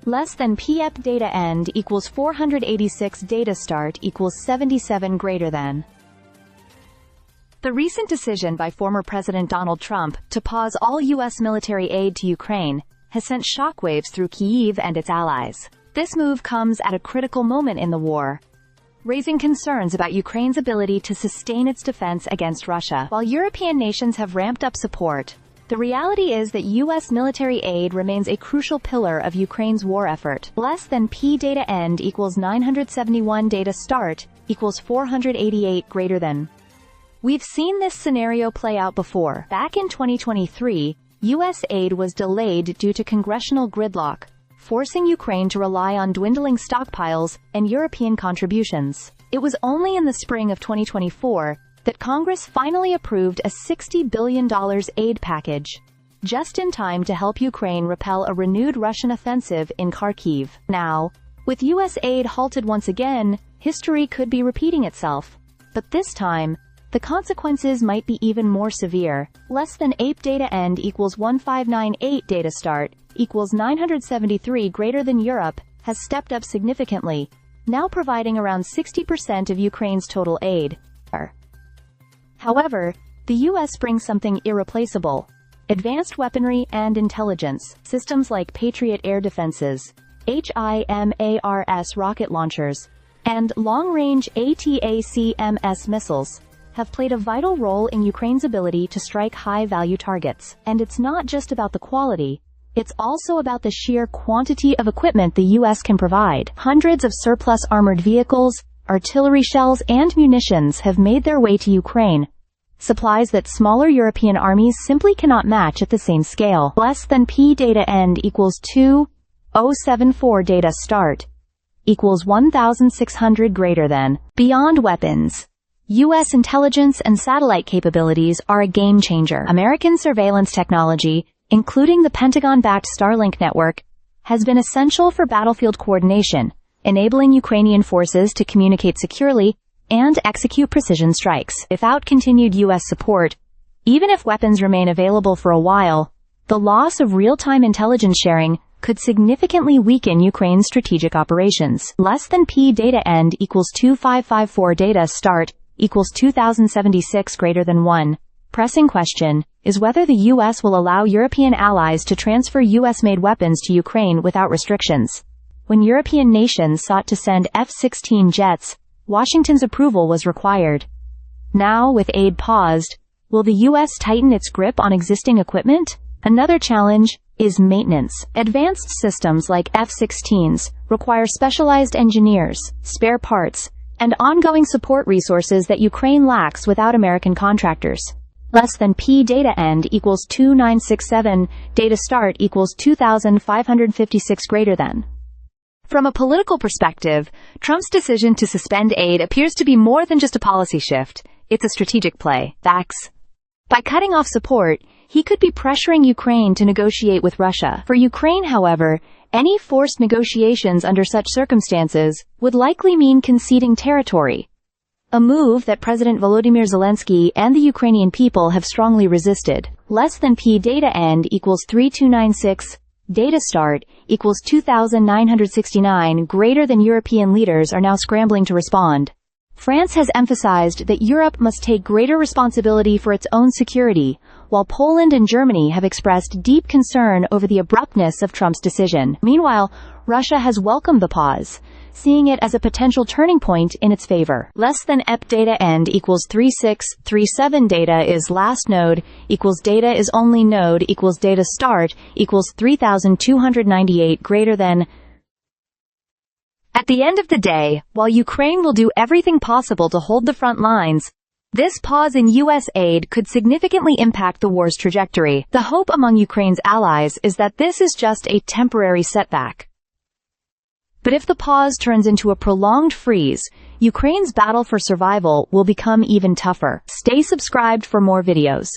Less than p.ep data end equals 486 data start equals 77 greater than. The recent decision by former President Donald Trump to pause all U.S. military aid to Ukraine has sent shockwaves through Kyiv and its allies. This move comes at a critical moment in the war, raising concerns about Ukraine's ability to sustain its defense against Russia. While European nations have ramped up support, the reality is that U.S. military aid remains a crucial pillar of Ukraine's war effort. Less than p data end equals 971 data start equals 488 greater than. We've seen this scenario play out before. Back in 2023, U.S. aid was delayed due to congressional gridlock, forcing Ukraine to rely on dwindling stockpiles and European contributions. It was only in the spring of 2024 that Congress finally approved a $60 billion aid package, just in time to help Ukraine repel a renewed Russian offensive in Kharkiv. Now, with U.S. aid halted once again, history could be repeating itself. But this time, the consequences might be even more severe. Less than ape data end equals 1598 data start equals 973 greater than. Europe has stepped up significantly, now providing around 60% of Ukraine's total aid. However, the U.S. brings something irreplaceable: advanced weaponry and intelligence. Systems like Patriot air defenses, HIMARS rocket launchers, and long-range ATACMS missiles have played a vital role in Ukraine's ability to strike high-value targets. And it's not just about the quality, it's also about the sheer quantity of equipment the U.S. can provide. Hundreds of surplus armored vehicles, artillery shells, and munitions have made their way to Ukraine, supplies that smaller European armies simply cannot match at the same scale. Less than p data end equals 2074 data start equals 1600 greater than. Beyond weapons, U.S. intelligence and satellite capabilities are a game-changer. American surveillance technology, including the Pentagon-backed Starlink network, has been essential for battlefield coordination, enabling Ukrainian forces to communicate securely and execute precision strikes. Without continued U.S. support, even if weapons remain available for a while, the loss of real-time intelligence sharing could significantly weaken Ukraine's strategic operations. Less than p data end equals 2554 data start equals 2076 greater than 1. Pressing question is whether the U.S. will allow European allies to transfer U.S.-made weapons to Ukraine without restrictions. When European nations sought to send F-16 jets, Washington's approval was required. Now, with aid paused, will the U.S. tighten its grip on existing equipment? Another challenge is maintenance. Advanced systems like F-16s require specialized engineers, spare parts, and ongoing support resources that Ukraine lacks without American contractors. Less than p data end equals 2967 data start equals 2556 greater than. From a political perspective, Trump's decision to suspend aid appears to be more than just a policy shift. It's a strategic play. Facts. By cutting off support, he could be pressuring Ukraine to negotiate with Russia. For Ukraine, however, any forced negotiations under such circumstances would likely mean conceding territory, a move that President Volodymyr Zelensky and the Ukrainian people have strongly resisted. Less than p data end equals 3296 data start equals 2969 greater than. European leaders are now scrambling to respond. France has emphasized that Europe must take greater responsibility for its own security, while Poland and Germany have expressed deep concern over the abruptness of Trump's decision. Meanwhile, Russia has welcomed the pause, seeing it as a potential turning point in its favor. Less than ep data end equals 3637 data is last node equals data is only node equals data start equals 3298 greater than. At the end of the day, while Ukraine will do everything possible to hold the front lines, this pause in U.S. aid could significantly impact the war's trajectory. The hope among Ukraine's allies is that this is just a temporary setback. But if the pause turns into a prolonged freeze, Ukraine's battle for survival will become even tougher. Stay subscribed for more videos.